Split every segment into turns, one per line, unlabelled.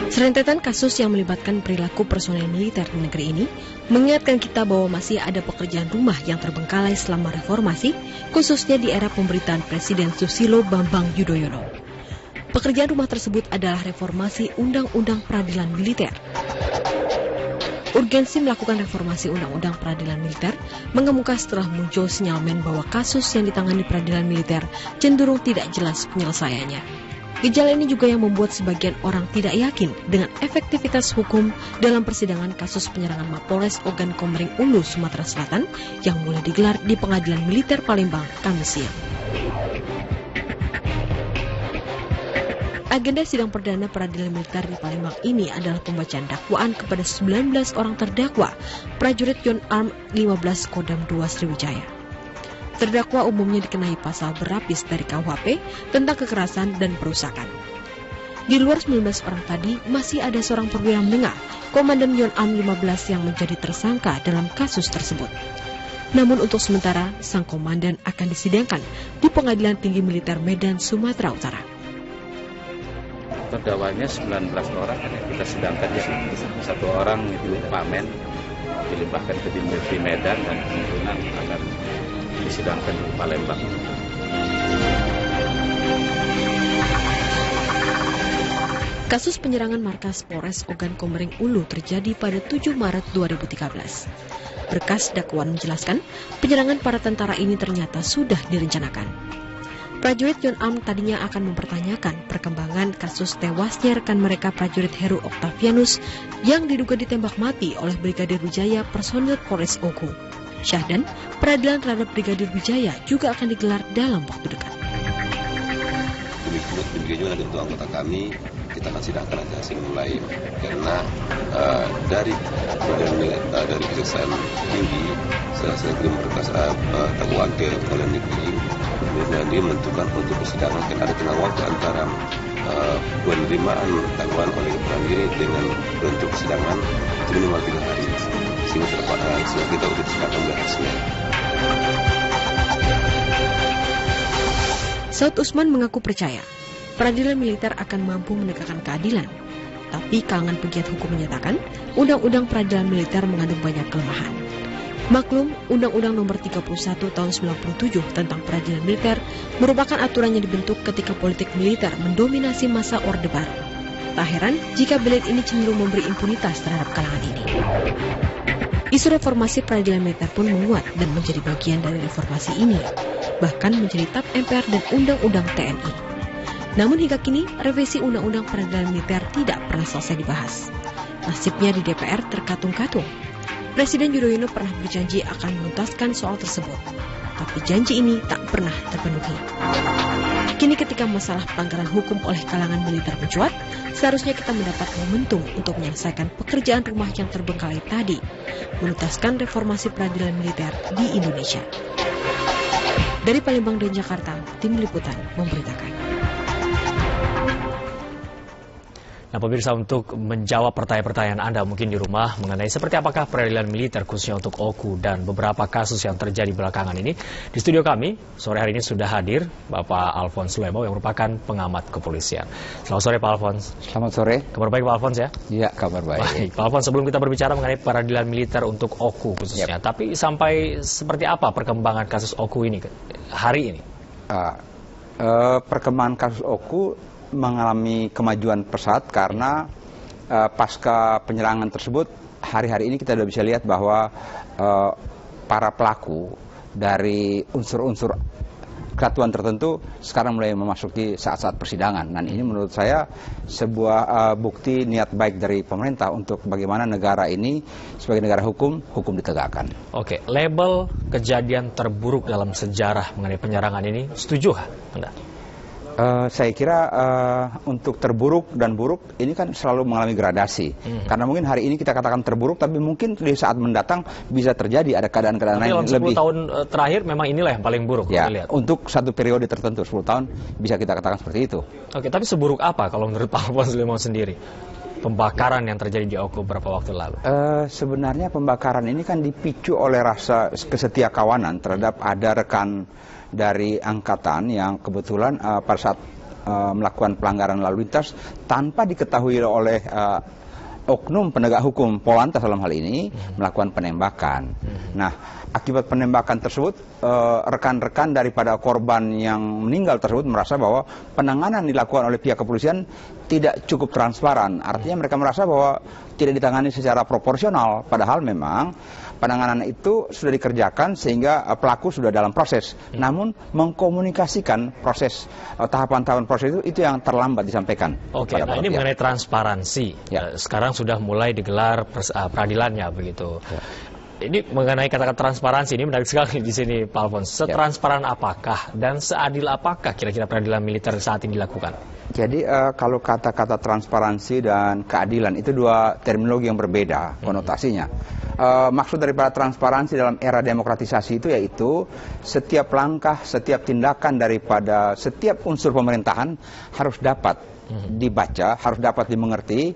Serentetan kasus yang melibatkan perilaku personel militer di negeri ini mengingatkan kita bahwa masih ada pekerjaan rumah yang terbengkalai selama reformasi, khususnya di era pemerintahan Presiden Susilo Bambang Yudhoyono. Pekerjaan rumah tersebut adalah reformasi Undang-Undang Peradilan Militer. Urgensi melakukan reformasi Undang-Undang Peradilan Militer mengemuka setelah muncul sinyalmen bahwa kasus yang ditangani peradilan militer cenderung tidak jelas penyelesaiannya. Gejala ini juga yang membuat sebagian orang tidak yakin dengan efektivitas hukum dalam persidangan kasus penyerangan Mapolres Ogan Komering Ulu, Sumatera Selatan yang mulai digelar di Pengadilan Militer Palembang, Kamis siang. Agenda sidang perdana peradilan militer di Palembang ini adalah pembacaan dakwaan kepada 19 orang terdakwa prajurit Yon Arm 15 Kodam 2 Sriwijaya. Terdakwa umumnya dikenai pasal berlapis dari KUHP tentang kekerasan dan perusakan. Di luar 19 orang tadi, masih ada seorang perwira menengah, Komandan Yon Arm 15 yang menjadi tersangka dalam kasus tersebut. Namun untuk sementara, sang komandan akan disidangkan di Pengadilan Tinggi Militer Medan, Sumatera Utara.
Terdakwanya 19 orang kan kita sidangkan ya. Satu orang itu Pak Men dilimpahkan ke di Medan dan kemungkinan akan disidangkan di Palembang.
Kasus penyerangan markas Polres Ogan Komering Ulu terjadi pada 7 Maret 2013. Berkas dakwaan menjelaskan, penyerangan para tentara ini ternyata sudah direncanakan. Prajurit Yon Arm tadinya akan mempertanyakan perkembangan kasus tewasnya rekan mereka prajurit Heru Octavianus yang diduga ditembak mati oleh Brigadir Wijaya personil Polres Ogo. Syahdan, peradilan terhadap Brigadir Wijaya juga akan digelar dalam waktu dekat.
Demikian juga nanti untuk anggota kami, kita akan sidangkan aja mulai karena dari Kejaksaan Tinggi saya kirim berkas dakwaan ke Pengadilan Negeri, kemudian dia menentukan untuk persidangan akan ada tengah waktu antara penerimaan dakwaan oleh Pengadilan Negeri dengan bentuk persidangan itu minimal 3 hari. Sehingga kita sudah disediakan berhasilnya.
Saud Usman mengaku percaya peradilan militer akan mampu menegakkan keadilan. Tapi kalangan pegiat hukum menyatakan Undang-Undang Peradilan Militer mengandung banyak kelemahan. Maklum, Undang-Undang Nomor 31 Tahun 97 tentang Peradilan Militer merupakan aturan yang dibentuk ketika politik militer mendominasi masa Orde Baru. Tak heran jika belit ini cenderung memberi impunitas terhadap kalangan ini. Isu reformasi peradilan militer pun menguat dan menjadi bagian dari reformasi ini, bahkan menjadi tap MPR dan Undang-Undang TNI. Namun hingga kini, revisi Undang-Undang Peradilan Militer tidak pernah selesai dibahas. Nasibnya di DPR terkatung-katung. Presiden Yudhoyono pernah berjanji akan menuntaskan soal tersebut, tapi janji ini tak pernah terpenuhi. Kini ketika masalah pelanggaran hukum oleh kalangan militer mencuat, seharusnya kita mendapat momentum untuk menyelesaikan pekerjaan rumah yang terbengkalai tadi, menuntaskan reformasi peradilan militer di Indonesia. Dari Palembang dan Jakarta, tim liputan memberitakan.
Nah, pemirsa, untuk menjawab pertanyaan-pertanyaan Anda mungkin di rumah mengenai seperti apakah peradilan militer khususnya untuk OKU dan beberapa kasus yang terjadi belakangan ini, di studio kami sore hari ini sudah hadir Bapak Alphonse Lemau yang merupakan pengamat kepolisian. Selamat sore Pak Alphonse.
Selamat sore.
Kabar baik Pak Alphonse ya?
Iya, kabar baik.
Baik, Pak Alphonse, sebelum kita berbicara mengenai peradilan militer untuk OKU khususnya, tapi sampai seperti apa perkembangan kasus OKU ini hari ini?
Perkembangan kasus OKU mengalami kemajuan pesat karena pasca penyerangan tersebut hari-hari ini kita sudah bisa lihat bahwa para pelaku dari unsur-unsur kesatuan tertentu sekarang mulai memasuki saat-saat persidangan, dan ini menurut saya sebuah bukti niat baik dari pemerintah untuk bagaimana negara ini sebagai negara hukum ditegakkan.
Oke, label kejadian terburuk dalam sejarah mengenai penyerangan ini setuju Anda?
Saya kira untuk terburuk dan buruk ini kan selalu mengalami gradasi. Karena mungkin hari ini kita katakan terburuk, tapi mungkin di saat mendatang bisa terjadi ada keadaan-keadaan lain
dalam 10
lebih.
tahun terakhir memang inilah yang paling buruk.
Ya, untuk satu periode tertentu 10 tahun bisa kita katakan seperti itu.
Oke, tapi seburuk apa kalau menurut Pak Alphonse Lemau sendiri? Pembakaran yang terjadi di OKU beberapa waktu lalu.
Sebenarnya pembakaran ini kan dipicu oleh rasa kesetiakawanan terhadap ada rekan dari angkatan yang kebetulan pada saat melakukan pelanggaran lalu lintas tanpa diketahui oleh oknum penegak hukum Polantas dalam hal ini melakukan penembakan. Nah, akibat penembakan tersebut, rekan-rekan daripada korban yang meninggal tersebut merasa bahwa penanganan dilakukan oleh pihak kepolisian tidak cukup transparan. Artinya mereka merasa bahwa tidak ditangani secara proporsional, padahal memang penanganan itu sudah dikerjakan sehingga pelaku sudah dalam proses. Namun mengkomunikasikan proses tahapan-tahapan proses itu yang terlambat disampaikan.
Oke, nah ini mengenai transparansi.
Ya.
Sekarang sudah mulai digelar peradilannya begitu.
Ya.
Ini mengenai kata-kata transparansi ini menarik sekali di sini, Pak Alfons. Setransparan apakah dan seadil apakah kira-kira peradilan militer saat ini dilakukan?
Jadi kalau kata-kata transparansi dan keadilan itu dua terminologi yang berbeda konotasinya. Maksud daripada transparansi dalam era demokratisasi itu yaitu setiap langkah, setiap tindakan daripada setiap unsur pemerintahan harus dapat dibaca, harus dapat dimengerti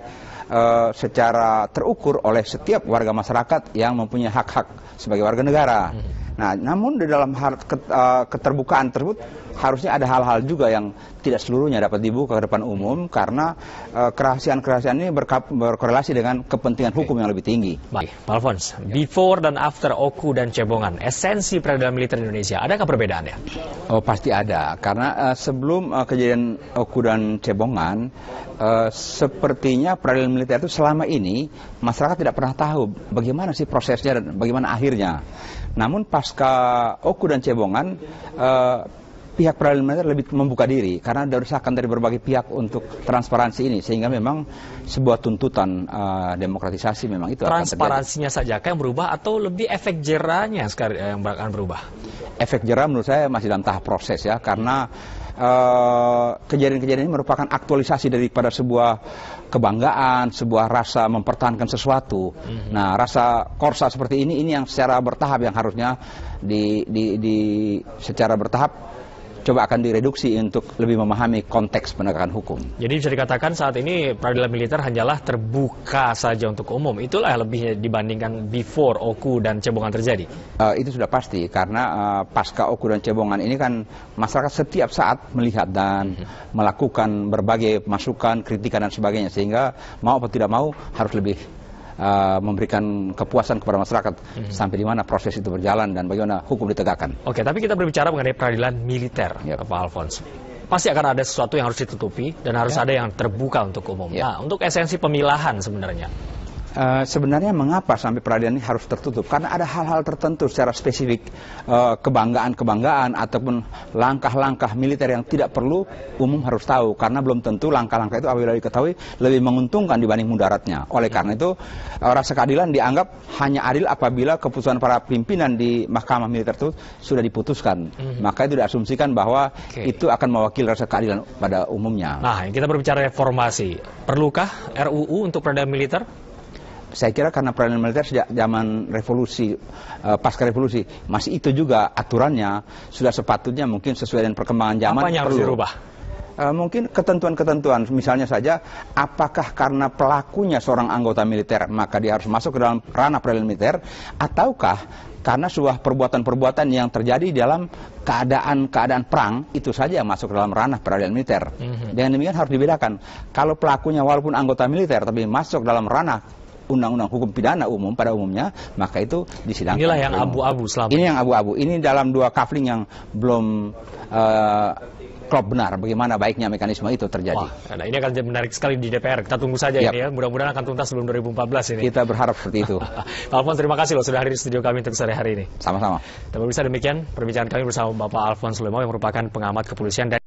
secara terukur oleh setiap warga masyarakat yang mempunyai hak-hak sebagai warga negara. Nah, namun di dalam hal keterbukaan tersebut harusnya ada hal-hal juga yang tidak seluruhnya dapat dibuka ke depan umum karena kerahasiaan-kerahasiaan ini berkorelasi dengan kepentingan hukum yang lebih tinggi.
Baik, Pak Alfons, before dan after Oku dan Cebongan, esensi peradilan militer Indonesia, adakah perbedaannya?
Oh, pasti ada, karena sebelum kejadian Oku dan Cebongan, sepertinya peradilan militer itu selama ini masyarakat tidak pernah tahu bagaimana sih prosesnya dan bagaimana akhirnya. Namun pasca Oku dan Cebongan, pihak peradilan militer lebih membuka diri karena ada desakan dari berbagai pihak untuk transparansi ini, sehingga memang sebuah tuntutan demokratisasi memang itu
transparansinya saja yang berubah atau lebih efek jerahnya yang akan berubah?
Efek jerah menurut saya masih dalam tahap proses ya, karena kejadian-kejadian ini merupakan aktualisasi daripada sebuah kebanggaan, sebuah rasa mempertahankan sesuatu. Nah, rasa korsa seperti ini yang secara bertahap yang harusnya secara bertahap coba akan direduksi untuk lebih memahami konteks penegakan hukum.
Jadi bisa dikatakan saat ini peradilan militer hanyalah terbuka saja untuk umum. Itulah lebihnya dibandingkan before Oku dan Cebongan terjadi.
Itu sudah pasti karena pasca Oku dan Cebongan ini kan masyarakat setiap saat melihat dan melakukan berbagai masukan, kritikan dan sebagainya, sehingga mau atau tidak mau harus lebih memberikan kepuasan kepada masyarakat sampai di mana proses itu berjalan dan bagaimana hukum ditegakkan.
Oke, tapi kita berbicara mengenai peradilan militer, Pak Alfons. Pasti akan ada sesuatu yang harus ditutupi dan harus ada yang terbuka untuk umum. Nah, untuk esensi pemilahan sebenarnya.
Sebenarnya mengapa sampai peradilan ini harus tertutup? Karena ada hal-hal tertentu secara spesifik, kebanggaan-kebanggaan ataupun langkah-langkah militer yang tidak perlu umum harus tahu, karena belum tentu langkah-langkah itu apabila diketahui lebih menguntungkan dibanding mudaratnya. Oleh karena itu rasa keadilan dianggap hanya adil apabila keputusan para pimpinan di mahkamah militer itu sudah diputuskan. Maka itu diasumsikan bahwa itu akan mewakili rasa keadilan pada umumnya.
Nah, kita berbicara reformasi. Perlukah RUU untuk peradilan militer?
Saya kira karena peradilan militer sejak zaman revolusi, pasca revolusi, masih itu juga aturannya sudah sepatutnya mungkin sesuai dengan perkembangan zaman.
Apa yang harus dirubah?
Mungkin ketentuan-ketentuan, misalnya saja, apakah karena pelakunya seorang anggota militer maka dia harus masuk ke dalam ranah peradilan militer, ataukah karena sebuah perbuatan-perbuatan yang terjadi dalam keadaan perang itu saja masuk ke dalam ranah peradilan militer. Dengan demikian harus dibedakan. Kalau pelakunya walaupun anggota militer tapi masuk dalam ranah undang-undang hukum pidana umum pada umumnya, maka itu disidangkan.
Inilah yang abu-abu selama
ini. Yang abu-abu. Ini dalam dua kafling yang belum klop benar bagaimana baiknya mekanisme itu terjadi.
Wah, nah ini akan menarik sekali di DPR. Kita tunggu saja ini ya. Mudah-mudahan akan tuntas sebelum 2014 ini.
Kita berharap seperti itu.
Pak Alfons, terima kasih loh sudah hadir di studio kami untuk sore hari ini.
Sama-sama.
Dan pemirsa, demikian perbincangan kami bersama Bapak Alfons Lemau yang merupakan pengamat kepolisian dan